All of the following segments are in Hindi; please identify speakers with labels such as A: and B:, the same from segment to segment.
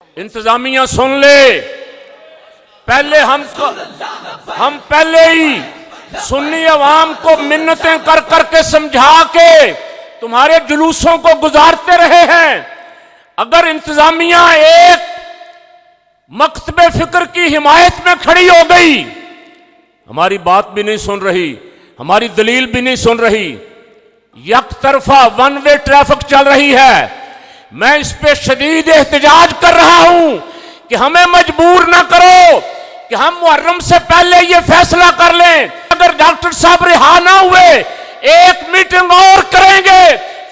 A: इंतजामिया सुन ले, पहले हम पहले ही सुन्नी अवाम को मिन्नतें कर करके समझा के तुम्हारे जुलूसों को गुजारते रहे हैं। अगर इंतजामिया एक मकतबे फिक्र की हिमायत में खड़ी हो गई, हमारी बात भी नहीं सुन रही, हमारी दलील भी नहीं सुन रही, एक तरफा वन वे ट्रैफिक चल रही है। मैं इस पे शदीद एहतजाज कर रहा हूं कि हमें मजबूर ना करो कि हम मुहर्रम से पहले ये फैसला कर लें। अगर डॉक्टर साहब रिहा ना हुए, एक मीटिंग और करेंगे,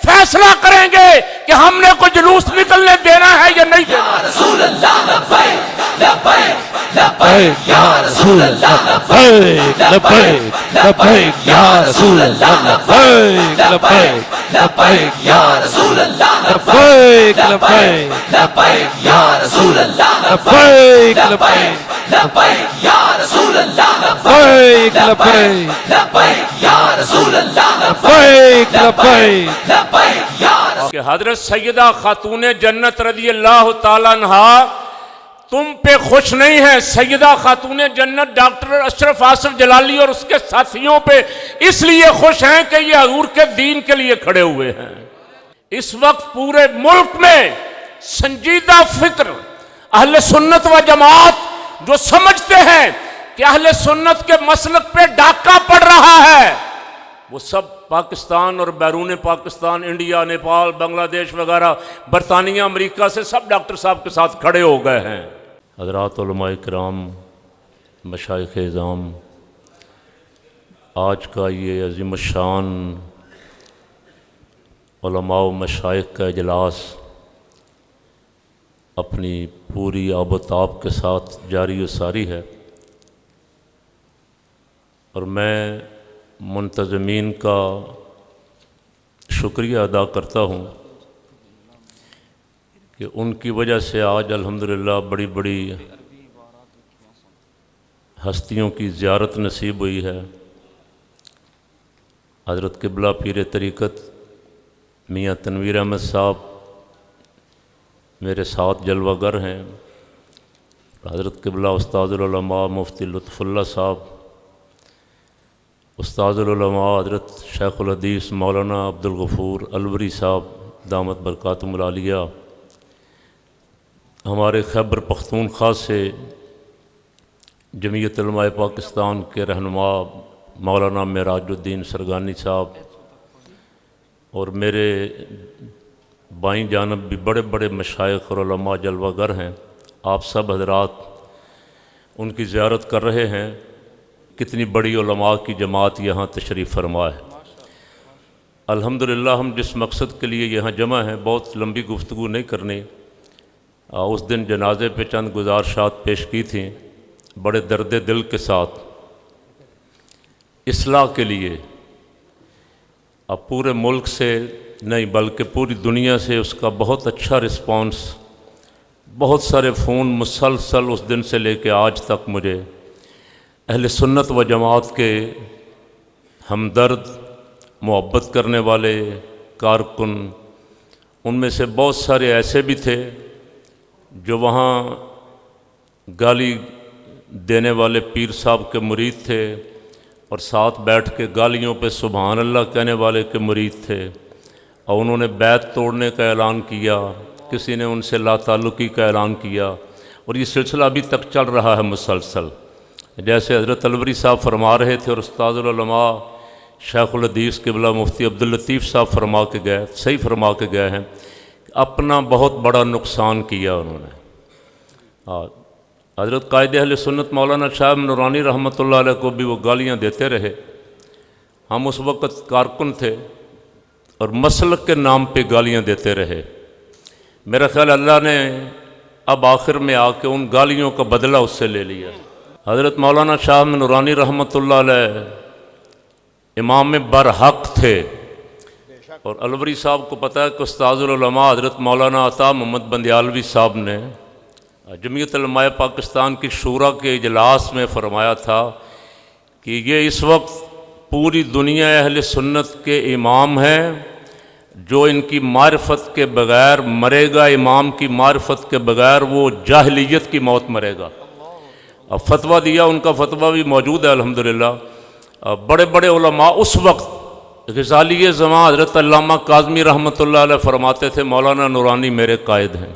A: फैसला करेंगे कि हमने कोई जुलूस निकलने देना है या नहीं देना।
B: रसूल अल्लाह लब्बैक लब्बैक लब्बैक या रसूल अल्लाह लब्बैक लब्बैक लब्बैक या रसूल अल्लाह लब्बैक लब्बैक लब्बैक या रसूल अल्लाह लब्बैक लब्बैक लब्बैक या रसूल अल्लाह लब्बैक लब्बैक लब्बैक या रसूल अल्लाह लब्बैक लब्बैक लब्बैक या रसूल अल्लाह लब्बैक लब्बैक लब्बैक या
A: कि हजरत सैयदा खातून जन्नत रज़ी अल्लाह ताला अन्हा तुम पे खुश नहीं है। सैयदा खातून जन्नत डॉक्टर अशरफ आसिफ जलाली और उसके साथियों पे इसलिए खुश हैं कि ये हजूर के दीन के लिए खड़े हुए हैं। इस वक्त पूरे मुल्क में संजीदा फिक्र अहले सुन्नत व जमात जो समझते हैं कि अहले सुन्नत के मसलक पे डाका पड़ रहा है, वो सब पाकिस्तान और बैरून पाकिस्तान, इंडिया, नेपाल, बांग्लादेश वगैरह, बरतानिया, अमेरिका से सब डॉक्टर साहब के साथ खड़े हो गए हैं। हज़रात उलमाए किराम, मशाइख़ इज़ाम, आज का ये अज़ीम शान उलमा व मशाइख़ का इजलास अपनी पूरी आबोताब के साथ जारी व सारी है और मैं मुंतज़मीन का शुक्रिया अदा करता हूँ कि उनकी वजह से आज अल्हम्दुलिल्लाह बड़ी बड़ी हस्तियों की ज़ियारत नसीब हुई है। हज़रत क़िबला पीर तरीक़त मियाँ तनवीर अहमद साहब मेरे साथ जलवागर हैं। हज़रत क़िबला उस्तादुल उलमा मुफ्ती लुत्फ़ुल्लाह साहब, उस्तादुल उलमा हज़रत शेखुल हदीस मौलाना अब्दुल गफ़ूर अलवरी साहब दामत बरकातुहुल आलिया, हमारे खैबर पख्तूनख्वा से जमीयत उलमाए पाकिस्तान के रहनुमा मौलाना मेराजुद्दीन सरगानी साहब और मेरे बाईं जानब भी बड़े बड़े मशाइख़ और उलमा जलवागर हैं। आप सब हज़रात उनकी ज़ियारत कर रहे हैं। कितनी बड़ी उलमा की जमात यहाँ तशरीफ़ फरमा है। अल्हम्दुलिल्लाह हम जिस मकसद के लिए यहाँ जमा हैं, बहुत लंबी गुफ्तगू नहीं करनी। उस दिन जनाजे पे चंद गुजारिशात पेश की थी बड़े दर्द दिल के साथ। इस्लाह के लिए अब पूरे मुल्क से नहीं बल्कि पूरी दुनिया से उसका बहुत अच्छा रिस्पांस, बहुत सारे फ़ोन मुसलसल उस दिन से लेके आज तक मुझे अहले सुन्नत व जमात के हमदर्द, मोहब्बत करने वाले कारकुन, उनमें से बहुत सारे ऐसे भी थे जो वहाँ गाली देने वाले पीर साहब के मुरीद थे और साथ बैठ के गालियों पे सुभान अल्लाह कहने वाले के मुरीद थे और उन्होंने बैत तोड़ने का ऐलान किया, किसी ने उनसे ला ताल्लुकी का ऐलान किया और ये सिलसिला अभी तक चल रहा है मुसलसल। जैसे हज़रत अलवरी साहब फरमा रहे थे और उस्तादुल उलमा शेखुल हदीस क़िबला मुफ्ती अब्दुल लतीफ़ साहब फरमा के गए, सही फरमा के गए हैं, अपना बहुत बड़ा नुकसान किया उन्होंने। हज़रत कायदे अहले सुन्नत मौलाना शाह नूरानी रहमतुल्लाह अलैह को भी वो गालियाँ देते रहे। हम उस वक़्त कारकुन थे और मसलक के नाम पे गालियाँ देते रहे। मेरा ख्याल अल्लाह ने अब आखिर में आके उन गालियों का बदला उससे ले लिया। हज़रत मौलाना शाह नूरानी रहमतुल्लाह अलैह इमाम बरहक थे और अलवरी साहब को पता है कि उस्तादुल उलमा हज़रत मौलाना अता मोहम्मद बंदियालवी साहब ने जमीयत उलमाए पाकिस्तान की शूरा के इजलास में फरमाया था कि ये इस वक्त पूरी दुनिया अहले सुन्नत के इमाम हैं जो इनकी मारिफत के बग़ैर मरेगा, इमाम की मारिफत के बग़ैर, वो जाहिलियत की मौत मरेगा। अब फतवा दिया, उनका फतवा भी मौजूद है अल्हम्दुलिल्लाह। बड़े बड़े उलमा उस वक्त ग़ज़ाली ज़मां हज़रत अल्लामा काज़मी रहमतुल्लाह अलैह फरमाते थे, मौलाना नूरानी मेरे कायद हैं।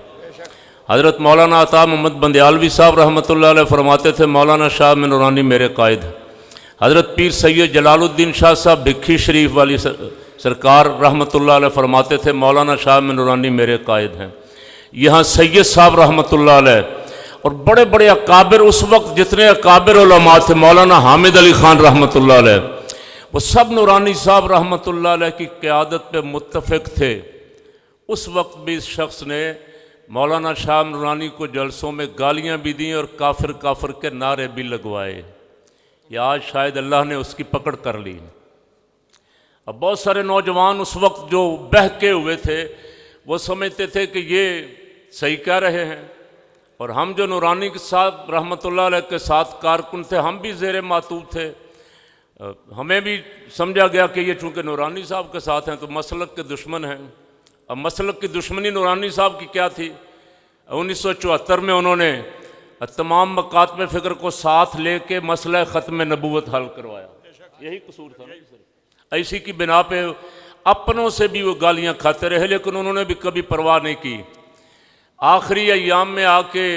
A: हज़रत मौलाना अता मोहम्मद बंदियालवी साहब रहमतुल्लाह अलैह फरमाते थे, मौलाना शाह में नूरानी मेरे कायद हैं। हज़रत पीर सैयद जलालुद्दीन शाह साहब भिक्खी शरीफ वाली सरकार रहमतुल्लाह अलैह फरमाते थे, मौलाना शाह में नूरानी मेरे कायद हैं। यहाँ सैयद साहब रहमतुल्लाह अलैह और बड़े बड़े अकाबिर, उस वक्त जितने अकाबिर उलमा थे, मौलाना हामिद अली ख़ान रहमतुल्लाह अलैह, वो सब नूरानी साहब रहमतुल्लाह अलैह की क़यादत पे मुत्तफ़िक़ थे। उस वक्त भी इस शख्स ने मौलाना शाह नूरानी को जलसों में गालियाँ भी दी और काफिर काफिर के नारे भी लगवाए। या आज शायद अल्लाह ने उसकी पकड़ कर ली। अब बहुत सारे नौजवान उस वक्त जो बहके हुए थे, वो समझते थे कि ये सही कह रहे हैं, और हम जो नूरानी के साथ रहमतुल्लाह अलैह के साथ कारकुन थे, हम भी ज़ेरे मातूब थे। हमें भी समझा गया कि ये चूँकि नूरानी साहब के साथ हैं तो मसलक के दुश्मन हैं। अब मसलक की दुश्मनी नूरानी साहब की क्या थी? 1974 में उन्होंने तमाम मकातब फ़िक्र को साथ लेके मसला ख़त्म नबूवत हल करवाया। यही कसूर था ना। ऐसी की बिना पे अपनों से भी वो गालियाँ खाते रहे, लेकिन उन्होंने भी कभी परवाह नहीं की। आखिरी अय्याम में आके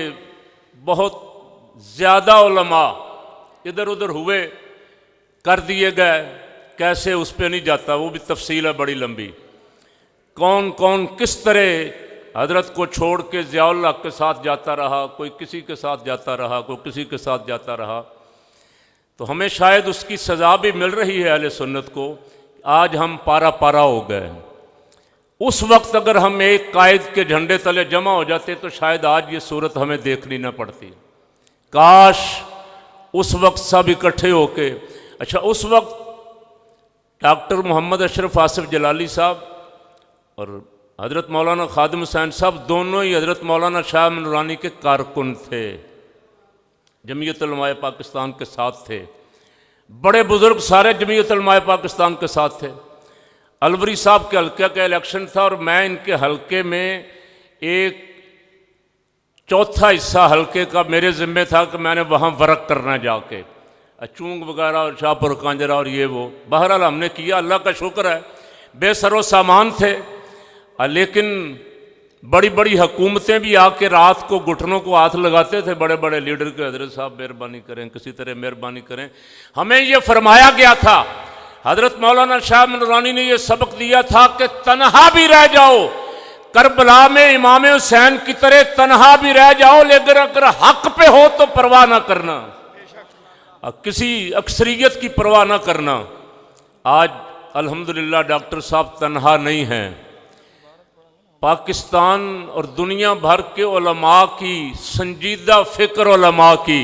A: बहुत ज़्यादा उलमा इधर उधर हुए, कर दिए गए। कैसे, उस पर नहीं जाता, वो भी तफसील है बड़ी लंबी। कौन कौन किस तरह हजरत को छोड़ के ज़ियाउल हक़ के साथ जाता रहा, कोई किसी के साथ जाता रहा, कोई किसी के साथ जाता रहा। तो हमें शायद उसकी सज़ा भी मिल रही है अहले सुन्नत को। आज हम पारा पारा हो गए। उस वक्त अगर हम एक कायद के झंडे तले जमा हो जाते तो शायद आज ये सूरत हमें देखनी ना पड़ती। काश उस वक्त सब इकट्ठे होके, अच्छा उस वक्त डॉक्टर मोहम्मद अशरफ आसिफ जलाली साहब और हज़रत मौलाना खादिम हुसैन साहब दोनों ही हज़रत मौलाना शाह नूरानी के कारकुन थे, जमीयत उलमाए पाकिस्तान के साथ थे। बड़े बुज़ुर्ग सारे जमीयत उलमाए पाकिस्तान के साथ थे। अलवरी साहब के हल्के का इलेक्शन था और मैं इनके हल्के में एक चौथा हिस्सा हल्के का मेरे ज़िम्मे था कि मैंने वहाँ वर्क करना जाके, चूंग वगैरह और शाहपुर कांजरा और ये वो। बहरहाल हमने किया, अल्लाह का शुक्र है। बेसरो सामान थे, लेकिन बड़ी बड़ी हुकूमतें भी आके रात को घुटनों को हाथ लगाते थे बड़े बड़े लीडर के, हजरत साहब मेहरबानी करें, किसी तरह मेहरबानी करें। हमें ये फरमाया गया था, हजरत मौलाना शाह नूरानी ने ये सबक दिया था कि तन्हा भी रह जाओ, करबला में इमाम हुसैन की तरह तन्हा भी रह जाओ, लेकिन अगर हक पे हो तो परवाह ना करना, किसी अक्सरियत की परवाह ना करना। आज अल्हम्दुलिल्लाह डॉक्टर साहब तन्हा नहीं हैं। पाकिस्तान और दुनिया भर के उलमा की, संजीदा फ़िक्र उलमा की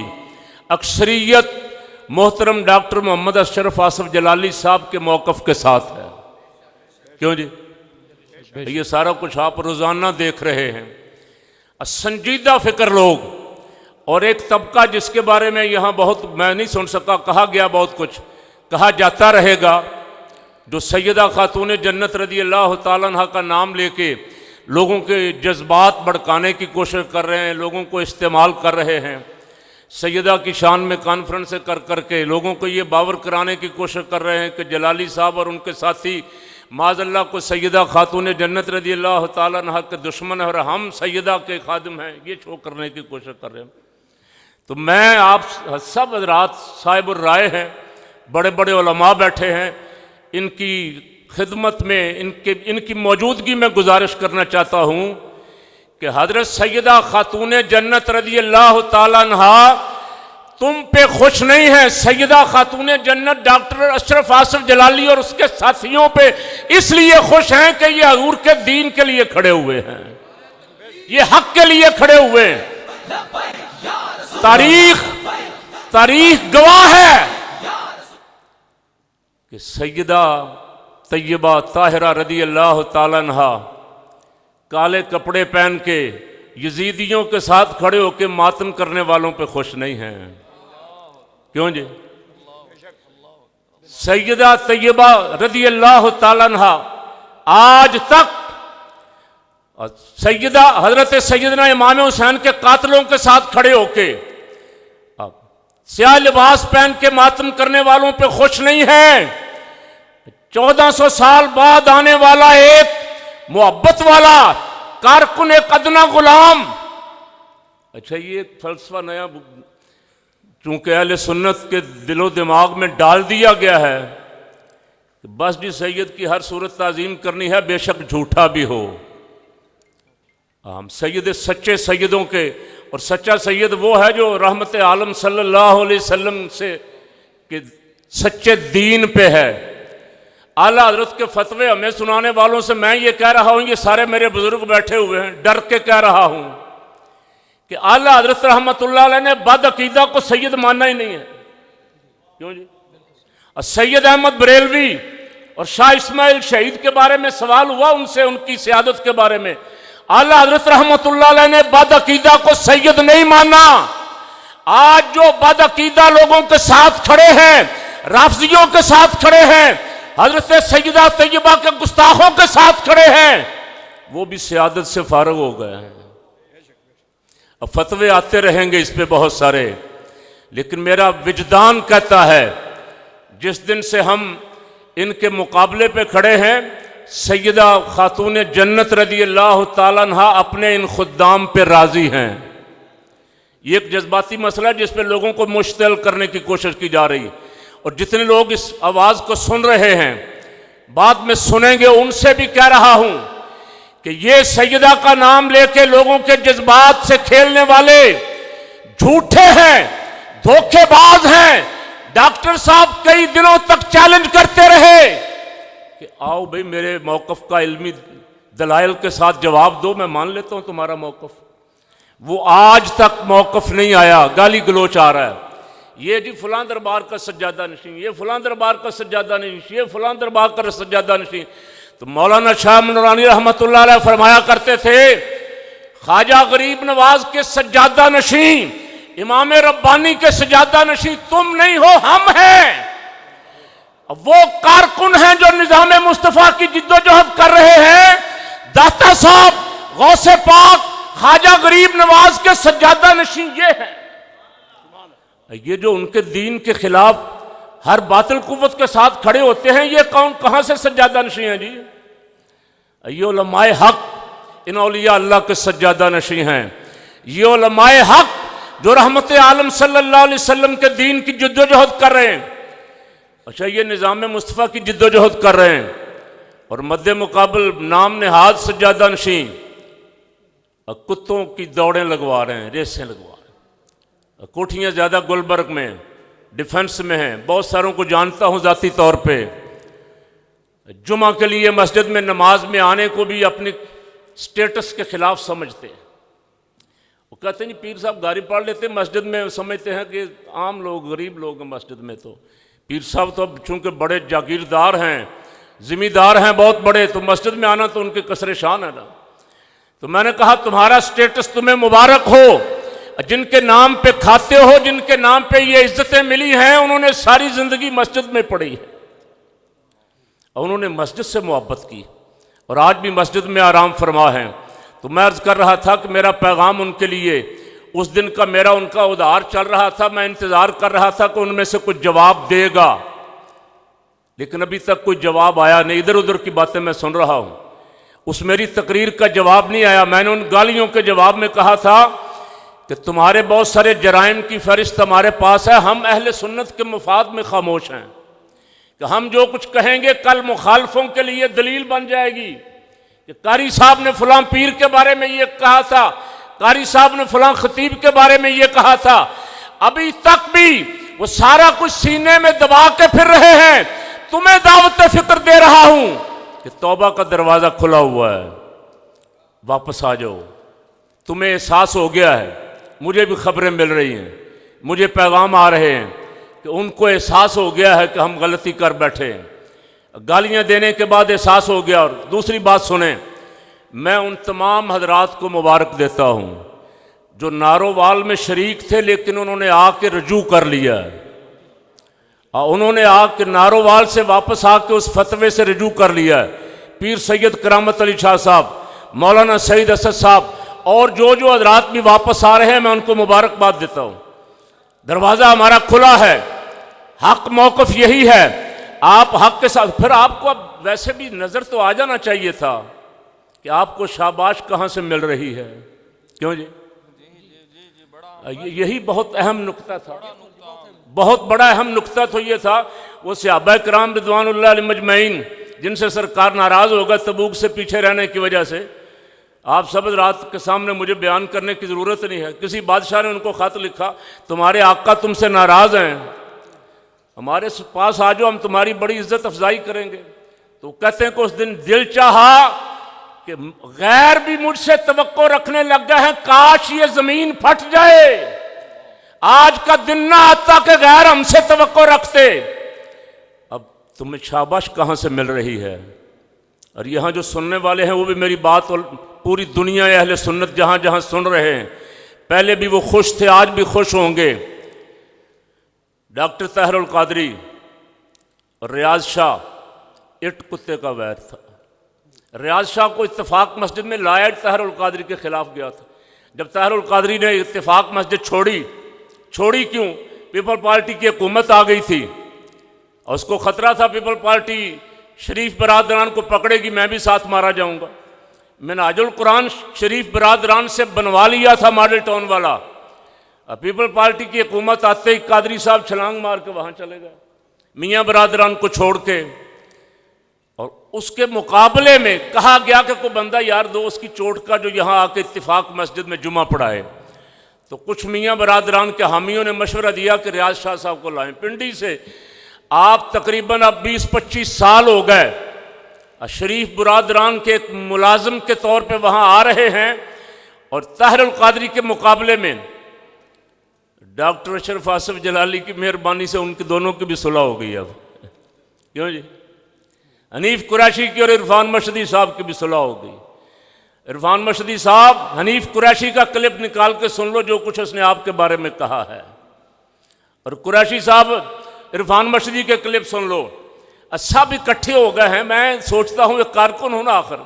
A: अक्सरियत मोहतरम डॉक्टर मोहम्मद अशरफ आसिफ जलाली साहब के मौक़िफ़ के साथ है। क्यों जी? ये सारा कुछ आप रोज़ाना देख रहे हैं। संजीदा फ़िक्र लोग, और एक तबका जिसके बारे में यहाँ बहुत मैं नहीं सुन सका, कहा गया बहुत कुछ, कहा जाता रहेगा, जो सैयदा खातून जन्नत रज़ी अल्लाह ताला अन्हा का नाम लेके लोगों के जज्बात भड़काने की कोशिश कर रहे हैं, लोगों को इस्तेमाल कर रहे हैं। सैयदा की शान में कॉन्फ्रेंस कर करके लोगों को ये बावर कराने की कोशिश कर रहे हैं कि जलाली साहब और उनके साथी माज़अल्लाह को सैयदा खातून जन्नत रज़ी अल्लाह ताला अन्हा के दुश्मन है और हम सैयदा के खादिम हैं, ये शो करने की कोशिश कर रहे हैं। तो मैं आप सब हज़रात साहिबुर राय हैं, बड़े बड़े उलमा बैठे हैं, इनकी खिदमत में इनकी मौजूदगी में गुजारिश करना चाहता हूँ कि हज़रत सैयदा खातून जन्नत रज़ी अल्लाह ताला अन्हा तुम पे खुश नहीं है। सैयदा खातून जन्नत डॉक्टर अशरफ आसिफ जलाली और उसके साथियों पे इसलिए खुश हैं कि ये हजूर के दीन के लिए खड़े हुए हैं, ये हक के लिए खड़े हुए हैं। तारीख गवाह है कि सैयदा तैयबा ताहिरा रज़ी अल्लाह ताला अन्हा काले कपड़े पहन के यजीदियों के साथ खड़े होकर मातम करने वालों पे खुश नहीं हैं। क्यों जी? सैयदा तैयबा रज़ी अल्लाह ताला अन्हा आज तक सैयदा हजरत सैयदना इमाम हुसैन के कातलों के साथ खड़े होके अब स्याह लिबास पहन के मातम करने वालों पे खुश नहीं है। 1400 साल बाद आने वाला एक मोहब्बत वाला कारकुन एक अदना गुलाम। अच्छा, ये फलसफा नया चूंकि अहले सुन्नत के दिलो दिमाग में डाल दिया गया है कि बस जी सैयद की हर सूरत ताजीम करनी है, बेशक झूठा भी हो। हम सैयद सच्चे सैयदों के, और सच्चा सैयद वो है जो रहमत आलम सल्लल्लाहु अलैहि वसल्लम से के सच्चे दीन पे है। आला हजरत के फतवे हमें सुनाने वालों से मैं ये कह रहा हूँ, ये सारे मेरे बुजुर्ग बैठे हुए हैं, डर के कह रहा हूँ कि आला हजरत रहमतुल्लाह अलैह ने बदअकीदा को सैयद माना ही नहीं है। क्यों जी? और सैयद अहमद बरेलवी और शाह इस्माइल शहीद के बारे में सवाल हुआ उनसे, उनकी सियादत के बारे में। आला हजरत रहमतुल्लाह अलैह ने बदअकीदा को सैयद नहीं माना। आज जो बदअकीदा लोगों के साथ खड़े हैं, राफजियों के साथ खड़े हैं, हजरत सैयदा तैयबा के गुस्ताखों के साथ खड़े हैं, वो भी सियादत से फारग हो गए हैं। अब फतवे आते रहेंगे इस पे बहुत सारे, लेकिन मेरा विजदान कहता है जिस दिन से हम इनके मुकाबले पे खड़े हैं, सैयदा खातून जन्नत रदी अल्लाह ताला अन्हा अपने इन खुद्दाम पे राजी हैं। ये एक जज्बाती मसला है जिस पे लोगों को मुश्तल करने की कोशिश की जा रही है, और जितने लोग इस आवाज़ को सुन रहे हैं, बाद में सुनेंगे, उनसे भी कह रहा हूं कि ये सैयदा का नाम लेके लोगों के जज्बात से खेलने वाले झूठे हैं, धोखेबाज हैं। डॉक्टर साहब कई दिनों तक चैलेंज करते रहे कि आओ भाई मेरे मौक़िफ़ का इल्मी दलाइल के साथ जवाब दो, मैं मान लेता हूं तुम्हारा मौक़िफ़। वो आज तक मौक़िफ़ नहीं आया, गाली गलोच आ रहा है। ये जी फलां दरबार का सज्जादा नशीं, ये फलां दरबार का सज्जादा नशीं, ये फलां दरबार का सज्जादा नशीं। तो मौलाना शाह नूरानी रहमतुल्लाह अलैह फरमाया करते थे, ख्वाजा गरीब नवाज के सज्जादा नशीं, इमाम रब्बानी के सज्जादा नशीं तुम नहीं हो, हम हैं। वो कारकुन हैं जो निजाम मुस्तफ़ा की जिद्दोजहद कर रहे हैं। दाता साहब, गौसे पाक, ख्वाजा गरीब नवाज के सज्जादा नशीं ये हैं। ये जो उनके दीन के खिलाफ हर बातिल कुव्वत के साथ खड़े होते हैं, ये कौन कहां से सज्जादा नशीं हैं जी? ये उलमाए हक इन औलिया अल्लाह के सज्जादा नशीं हैं। ये उलमाए हक जो रहमत आलम सल्लल्लाहु अलैहि वसल्लम के दीन की जिद्दोजहद कर रहे हैं। अच्छा, ये निज़ाम मुस्तफ़ा की जिद्दोजहद कर रहे हैं, और मद्दे मुकाबल नाम नहाद सज्जादा नशीं कुत्तों की दौड़ें लगवा रहे हैं, रेसें लगवा रहे हैं। कोठियाँ ज़्यादा गुलबर्ग में डिफेंस में हैं, बहुत सारों को जानता हूँ ज़ाती तौर पे। जुमा के लिए मस्जिद में नमाज में आने को भी अपनी स्टेटस के खिलाफ समझते हैं। वो कहते हैं जी पीर साहब गारी पढ़ लेते मस्जिद में, समझते हैं कि आम लोग गरीब लोग हैं मस्जिद में, तो पीर साहब तो अब चूँकि बड़े जागीरदार हैं, ज़िम्मेदार हैं बहुत बड़े, तो मस्जिद में आना तो उनके कसरे शान है ना। तो मैंने कहा तुम्हारा स्टेटस तुम्हें मुबारक हो, जिनके नाम पे खाते हो, जिनके नाम पे ये इज्जतें मिली हैं, उन्होंने सारी ज़िंदगी मस्जिद में पढ़ी है और उन्होंने मस्जिद से मोहब्बत की और आज भी मस्जिद में आराम फरमा है। तो मैं अर्ज़ कर रहा था कि मेरा पैगाम उनके लिए, उस दिन का मेरा उनका उधार चल रहा था, मैं इंतज़ार कर रहा था कि उनमें से कुछ जवाब देगा, लेकिन अभी तक कोई जवाब आया नहीं। इधर उधर की बातें मैं सुन रहा हूँ, उस मेरी तकरीर का जवाब नहीं आया। मैंने उन गालियों के जवाब में कहा था कि तुम्हारे बहुत सारे जराइम की फहरिस्त हमारे पास है, हम अहले सुन्नत के मुफाद में खामोश हैं कि हम जो कुछ कहेंगे कल मुखालफों के लिए दलील बन जाएगी कि कारी साहब ने फलां पीर के बारे में ये कहा था, कारी साहब ने फलां खतीब के बारे में ये कहा था। अभी तक भी वो सारा कुछ सीने में दबा के फिर रहे हैं। तुम्हें दावत फिक्र दे रहा हूं कि तौबा का दरवाज़ा खुला हुआ है, वापस आ जाओ। तुम्हें एहसास हो गया है, मुझे भी खबरें मिल रही हैं, मुझे पैगाम आ रहे हैं कि उनको एहसास हो गया है कि हम गलती कर बैठे हैं। गालियां देने के बाद एहसास हो गया। और दूसरी बात सुने, मैं उन तमाम हजरात को मुबारक देता हूं जो नारोवाल में शरीक थे लेकिन उन्होंने आके रजू कर लिया, उन्होंने आके नारोवाल से वापस आके उस फतवे से रजू कर लिया पीर सैयद करामत अली शाह साहब, मौलाना सईद असद साहब और जो जो हजरात भी वापस आ रहे हैं, मैं उनको मुबारकबाद देता हूँ। दरवाज़ा हमारा खुला है, हक मौक़िफ़ यही है, आप हक के साथ। फिर आपको अब वैसे भी नज़र तो आ जाना चाहिए था कि आपको शाबाश कहाँ से मिल रही है। क्यों जी? यही बहुत अहम नुक्ता था, बहुत बड़ा अहम नुक्ता तो ये था। वो सहाबा किराम रिज़वानुल्लाह अलैहिम मजमईन जिनसे सरकार नाराज़ होगा तबूक से पीछे रहने की वजह से, आप सब रात के सामने मुझे बयान करने की ज़रूरत नहीं है। किसी बादशाह ने उनको ख़त लिखा, तुम्हारे आका तुमसे नाराज़ हैं, हमारे पास आ जाओ, हम तुम्हारी बड़ी इज्जत अफजाई करेंगे। तो कहते हैं कि उस दिन दिल चाहा कि गैर भी मुझसे तवक्को रखने लग गए हैं, काश ये ज़मीन फट जाए, आज का दिन ना आता कि गैर हमसे तवक्को रखते। अब तुम्हें शाबाश कहाँ से मिल रही है? और यहाँ जो सुनने वाले हैं वो भी मेरी बात, और पूरी दुनिया अहले सुन्नत जहाँ जहाँ सुन रहे हैं, पहले भी वो खुश थे, आज भी खुश होंगे। डॉक्टर ताहिरुल कादरी और रियाज शाह इट कुत्ते का वैर था। रियाज शाह को इत्तेफाक मस्जिद में लाया ताहिरुल कादरी के खिलाफ गया था। जब ताहिरुल कादरी ने इत्तेफाक मस्जिद छोड़ी क्यों? पीपल पार्टी की हुकूमत आ गई थी और उसको खतरा था पीपल पार्टी शरीफ बरादरान को पकड़ेगी, मैं भी साथ मारा जाऊंगा। मैंने आजुल कुरान शरीफ बरादरान से बनवा लिया था मॉडल टाउन वाला। अब पीपल पार्टी की हुकूमत आते ही कादरी साहब छलांग मार के वहाँ चले गए, मियाँ बरादरान को छोड़ के। और उसके मुकाबले में कहा गया कि कोई बंदा यार दो उसकी चोट का जो यहाँ आके इत्तिफाक मस्जिद में जुमा पढ़ाए। तो कुछ मियाँ बरादरान के हामियों ने मशवरा दिया कि रियाज शाह साहब को लाएं पिंडी से। आप तकरीबन अब 20-25 साल हो गए शरीफ बरादरान के एक मुलाजिम के तौर पे वहाँ आ रहे हैं, और ताहिरुल कादरी के मुकाबले में डॉक्टर अशरफ आसिफ जलाली की मेहरबानी से उनके दोनों की भी सुलह हो गई अब। क्यों जी? हनीफ कुरैशी की और इरफान मशदी साहब की भी सुलह हो गई। इरफान मशदी साहब, हनीफ कुरैशी का क्लिप निकाल के सुन लो जो कुछ उसने आपके बारे में कहा है, और कुरैशी साहब इरफान मशदी के क्लिप सुन लो। सब इकट्ठे हो गए हैं। मैं सोचता हूँ एक कारकुन हूँ ना, आखिर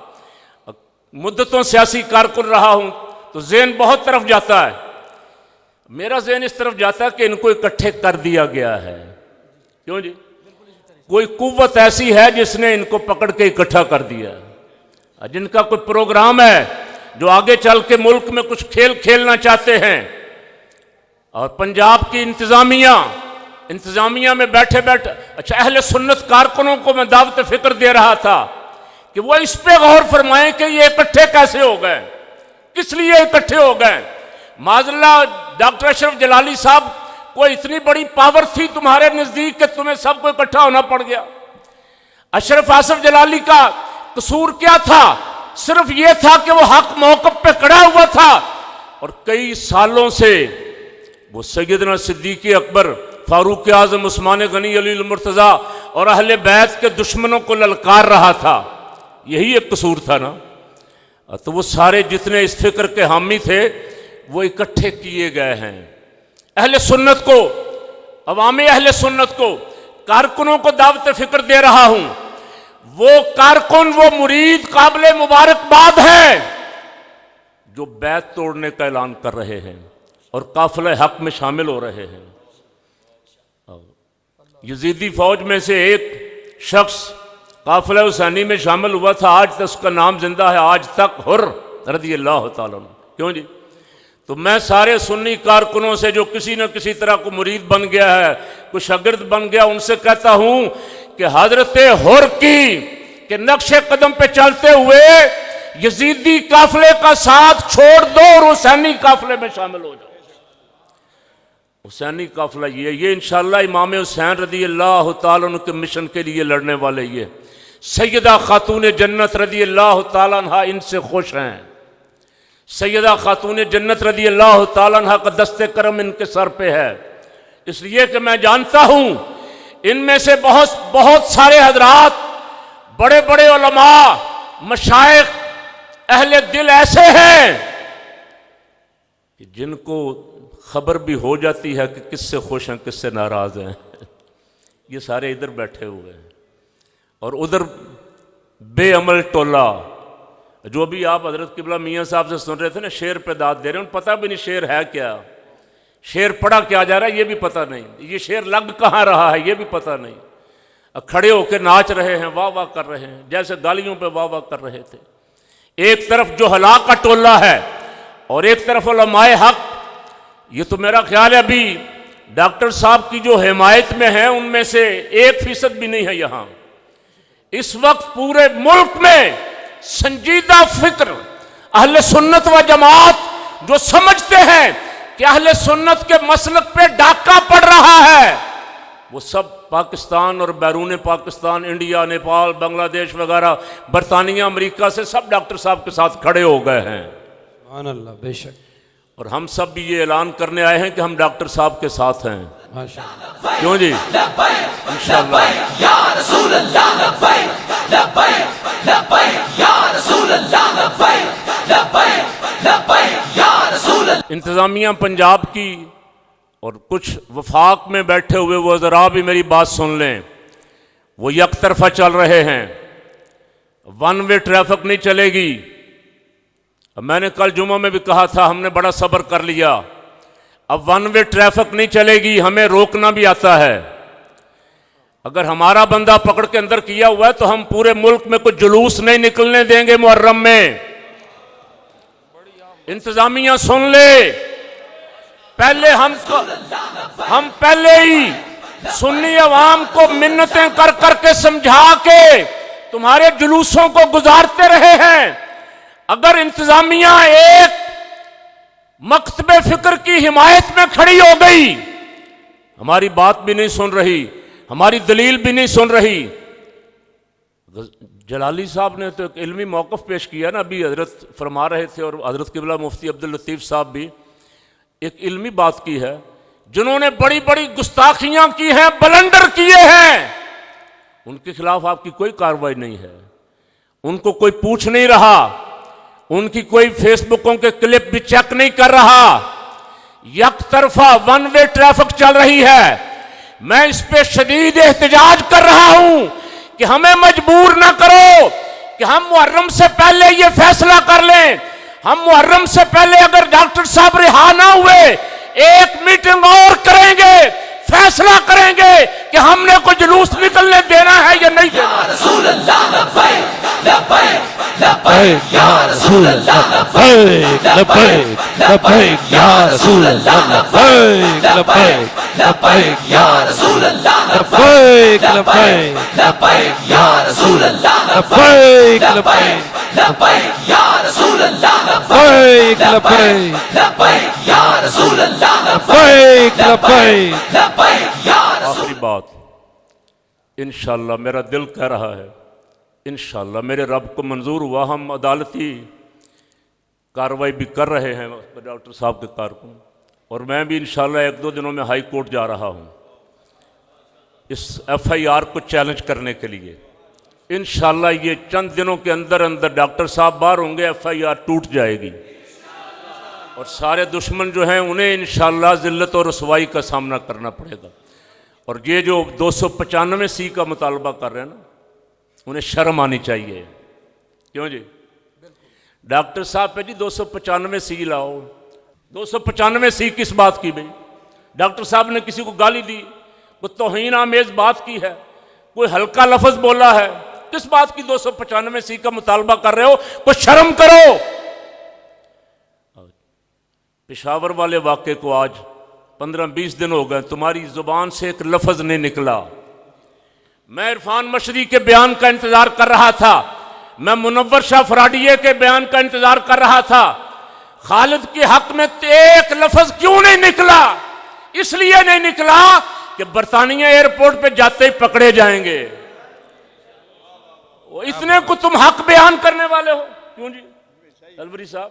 A: मुद्दतों सियासी कारकुन रहा हूँ, तो ज़हन बहुत तरफ जाता है। मेरा ज़हन इस तरफ जाता है कि इनको इकट्ठे कर दिया गया है। क्यों जी? कोई कुव्वत ऐसी है जिसने इनको पकड़ के इकट्ठा कर दिया, जिनका कोई प्रोग्राम है, जो आगे चल के मुल्क में कुछ खेल खेलना चाहते हैं। और पंजाब की इंतजामिया में बैठे अच्छा अहले सुन्नत कारकुनों को मैं दावत फिक्र दे रहा था कि वो इस पे गौर फरमाएं कि ये इकट्ठे कैसे हो गए, किस लिए इकट्ठे हो गए। माज़ल्लाह डॉक्टर अशरफ जलाली साहब को इतनी बड़ी पावर थी तुम्हारे नजदीक कि तुम्हें सबको इकट्ठा होना पड़ गया। अशरफ आसिफ जलाली का कसूर क्या था? सिर्फ ये था कि वो हक मौक़िफ़ पे खड़ा हुआ था, और कई सालों से वो सैयदना सिद्दीक़ अकबर, फारूक आज़म, उस्मान गनी, अली मुर्तज़ा और अहले बैत के दुश्मनों को ललकार रहा था। यही एक कसूर था ना। तो वो सारे जितने इस फिक्र के हामी थे वो इकट्ठे किए गए हैं। अहले सुन्नत को, अवामी अहले सुन्नत को, कारकुनों को दावत फिक्र दे रहा हूं। वो कारकुन, वो मुरीद काबिल मुबारकबाद है जो बैत तोड़ने का ऐलान कर रहे हैं और काफिले हक में शामिल हो रहे हैं। यजीदी फौज में से एक शख्स काफिला हुसैनी में शामिल हुआ था, आज तक उसका नाम जिंदा है, आज तक हुर रज़ियल्लाहु ताला अन्हु। क्यों जी? तो मैं सारे सुन्नी कारकुनों से जो किसी न किसी तरह को मुरीद बन गया है, कोई शागिर्द बन गया, उनसे कहता हूं कि हजरत हुर के नक्शे कदम पे चलते हुए यजीदी काफिले का साथ छोड़ दो और हुसैनी काफिले में शामिल हो जाओ। हुसैनी काफिला ये इंशाअल्लाह इमाम हुसैन रज़ियल्लाहु ताला अन्हु के मिशन के लिए लड़ने वाले ये सैयदा खातून जन्नत रज़ियल्लाहु ताला अन्हा इनसे खुश हैं। सैयदा खातून जन्नत रज़ियल्लाहु ताला अन्हा का दस्ते करम इनके सर पे है, इसलिए कि मैं जानता हूं इनमें से बहुत सारे हजरात, बड़े बड़े उलमा, मशाइख, अहले दिल ऐसे हैं कि जिनको खबर भी हो जाती है कि किससे खुश हैं किससे नाराज हैं। ये सारे इधर बैठे हुए हैं और उधर बेअमल टोला। जो भी आप हजरत किबला मियाँ साहब से सुन रहे थे ना, शेर पे दाद दे रहे हैं, उन पता भी नहीं शेर है क्या, शेर पढ़ा क्या जा रहा है ये भी पता नहीं, ये शेर लग कहाँ रहा है ये भी पता नहीं। खड़े होकर नाच रहे हैं, वाह वाह कर रहे हैं, जैसे गालियों पे वाह वाह कर रहे थे। एक तरफ जो हलाक का टोला है और एक तरफ उलमाए हक। ये तो मेरा ख्याल है अभी डॉक्टर साहब की जो हिमायत में है उनमें से 1% भी नहीं है यहाँ। इस वक्त पूरे मुल्क में संजीदा फिक्र अहले सुन्नत व जमात जो समझते हैं कि अहले सुन्नत के मसलक पे डाका पड़ रहा है, वो सब पाकिस्तान और बैरून पाकिस्तान, इंडिया, नेपाल, बांग्लादेश वगैरह, बरतानिया, अमेरिका से सब डॉक्टर साहब के साथ खड़े हो गए हैं। सुभान अल्लाह, बेशक। और हम सब भी ये ऐलान करने आए हैं कि हम डॉक्टर साहब के साथ हैं। माशाअल्लाह। क्यों जी? इंशाअल्लाह। इंतजामिया पंजाब की और कुछ वफाक में बैठे हुए वज़रा भी मेरी बात सुन लें। वो एक तरफा चल रहे हैं, वन वे ट्रैफिक नहीं चलेगी। मैंने कल जुमा में भी कहा था, हमने बड़ा सब्र कर लिया, अब वन वे ट्रैफिक नहीं चलेगी, हमें रोकना भी आता है। अगर हमारा बंदा पकड़ के अंदर किया हुआ है तो हम पूरे मुल्क में कुछ जुलूस नहीं निकलने देंगे मुहर्रम में। इंतजामिया सुन ले, पहले हम पहले ही सुन्नी अवाम को मिन्नतें कर करके समझा के तुम्हारे जुलूसों को गुजारते रहे हैं। अगर इंतजामिया एक मकतबे फिक्र की हिमायत में खड़ी हो गई, हमारी बात भी नहीं सुन रही, हमारी दलील भी नहीं सुन रही। जलाली साहब ने तो एक इल्मी मौक़िफ़ पेश किया ना, अभी हजरत फरमा रहे थे, और हजरत किबला मुफ्ती अब्दुल लतीफ़ साहब भी एक इल्मी बात की है। जिन्होंने बड़ी बड़ी गुस्ताखियां की हैं, बलंडर किए हैं, उनके खिलाफ आपकी कोई कार्रवाई नहीं है, उनको कोई पूछ नहीं रहा, उनकी कोई फेसबुकों के क्लिप भी चेक नहीं कर रहा। एक तरफा वन वे ट्रैफिक चल रही है। मैं इस पे शदीद एहतजाज कर रहा हूं कि हमें मजबूर ना करो कि हम मुहर्रम से पहले ये फैसला कर लें। हम मुहर्रम से पहले अगर डॉक्टर साहब रिहा ना हुए, एक मीटिंग और करेंगे, फैसला करेंगे कि हमने कोई जुलूस निकलने देना है या नहीं देना।
B: लब्बैक या रसूल अल्लाह, लब्बैक लब्बैक लब्बैक या रसूल अल्लाह, लब्बैक लब्बैक लब्बैक या रसूल अल्लाह, लब्बैक लब्बैक लब्बैक या रसूल अल्लाह, लब्बैक लब्बैक लब्बैक या रसूल अल्लाह, लब्बैक लब्बैक लब्बैक या रसूल अल्लाह, लब्बैक लब्बैक लब्बैक या रसूल।
A: आखिरी बात, इंशाअल्लाह मेरा दिल कह रहा है, इंशाअल्लाह मेरे रब को मंजूर हुआ, हम अदालती कार्रवाई भी कर रहे हैं डॉक्टर साहब के कारकुन, और मैं भी इंशाअल्लाह 1-2 दिनों में हाई कोर्ट जा रहा हूं इस FIR को चैलेंज करने के लिए। इंशाअल्लाह ये चंद दिनों के अंदर अंदर डॉक्टर साहब बाहर होंगे, FIR टूट जाएगी और सारे दुश्मन जो हैं उन्हें इंशाअल्लाह ज़िल्लत और रसवाई का सामना करना पड़ेगा। और ये जो 295C का मुतालबा कर रहे हैं ना, उन्हें शर्म आनी चाहिए। क्यों जी? डॉक्टर साहब पे जी 295C लाओ। 295C किस बात की भाई? डॉक्टर साहब ने किसी को गाली दी, कोई तौहीन आमेज बात की है, कोई हल्का लफ्ज बोला है, किस बात की 295C का मुतालबा कर रहे हो? कुछ शर्म करो। पेशावर वाले वाक़े को आज 15-20 दिन हो गए, तुम्हारी जुबान से एक लफ्ज नहीं निकला। मैं इरफान मशरी के बयान का इंतजार कर रहा था, मैं मुनव्वर शाह फराडिये के बयान का इंतजार कर रहा था। खालिद के हक में एक लफ्ज क्यों नहीं निकला? इसलिए नहीं निकला कि बरतानिया एयरपोर्ट पे जाते ही पकड़े जाएंगे। वो इतने को तुम हक बयान करने वाले हो। क्यों जी अलवरी साहब?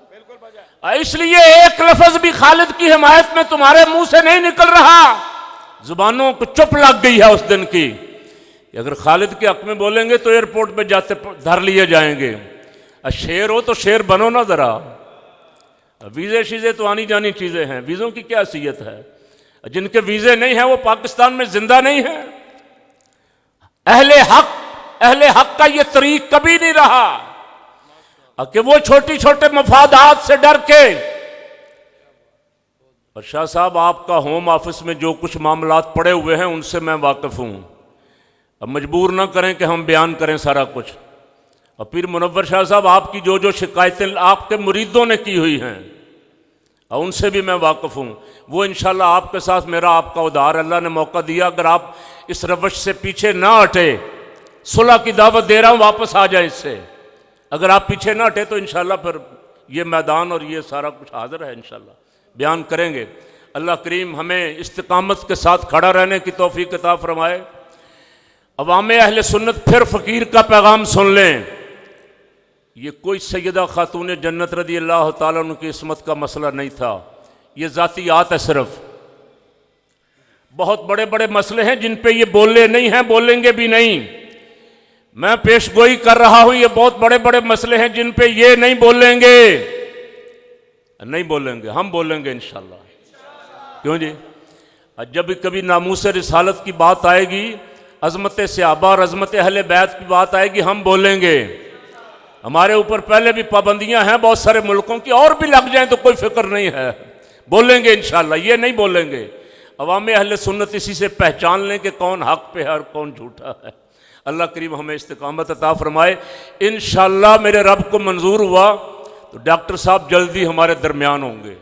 A: इसलिए एक लफ्ज भी खालिद की हिमायत में तुम्हारे मुंह से नहीं निकल रहा। जुबानों को चुप लग गई है उस दिन की, अगर खालिद के हक में बोलेंगे तो एयरपोर्ट पे जाते धर लिए जाएंगे। शेर हो तो शेर बनो ना जरा। वीज़े शीज़े तो आनी जानी चीज़ें हैं, वीज़ों की क्या हैसियत है? जिनके वीज़े नहीं हैं वो पाकिस्तान में जिंदा नहीं है। अहले हक अहले हक का ये तरीक कभी नहीं रहा कि वो छोटी छोटे मफादात से डर के। और शाह साहब, आपका होम ऑफिस में जो कुछ मामलात पड़े हुए हैं उनसे मैं वाकिफ़ हूँ। अब मजबूर ना करें कि हम बयान करें सारा कुछ। और फिर मुनव्वर शाह साहब, आपकी जो जो शिकायतें आपके मुरीदों ने की हुई हैं और उनसे भी मैं वाकिफ़ हूँ। वो इंशाल्लाह आपके साथ मेरा आपका उधार, अल्लाह ने मौका दिया, अगर आप इस रवश से पीछे ना हटे, सुलह की दावत दे रहा हूँ, वापस आ जाए इससे। अगर आप पीछे ना हटे तो इंशाल्लाह फिर ये मैदान और ये सारा कुछ हाजिर है, इंशाल्लाह बयान करेंगे। अल्लाह करीम हमें इस्तिकामत के साथ खड़ा रहने की तौफीक अता फरमाए। अवाम अहले सुन्नत फिर फ़कीर का पैगाम सुन लें। ये कोई सैयदा खातून जन्नत रदी अल्लाह ताला अन्हा की इस्मत का मसला नहीं था, ये ज़ातियात है सिर्फ। बहुत बड़े बड़े मसले हैं जिन पे ये बोले नहीं हैं, बोलेंगे भी नहीं। मैं पेशगोई कर रहा हूं, ये बहुत बड़े बड़े मसले हैं जिन पे ये नहीं बोलेंगे, नहीं बोलेंगे, हम बोलेंगे इंशाल्लाह। क्यों जी? जब भी कभी नामूस रिसालत की बात आएगी, अज़मत सहाबा और अज़मत अहले बैत की बात आएगी, हम बोलेंगे। हमारे ऊपर पहले भी पाबंदियां हैं बहुत सारे मुल्कों की, और भी लग जाएं तो कोई फिक्र नहीं है, बोलेंगे इंशाल्लाह, ये नहीं बोलेंगे। अवाम अहले सुन्नत इसी से पहचान लें कि कौन हक पे है और कौन झूठा है। अल्लाह करीम हमें इस्तिकामत अता फरमाए। इंशाल्लाह मेरे रब को मंजूर हुआ तो डॉक्टर साहब जल्दी हमारे दरमियान होंगे।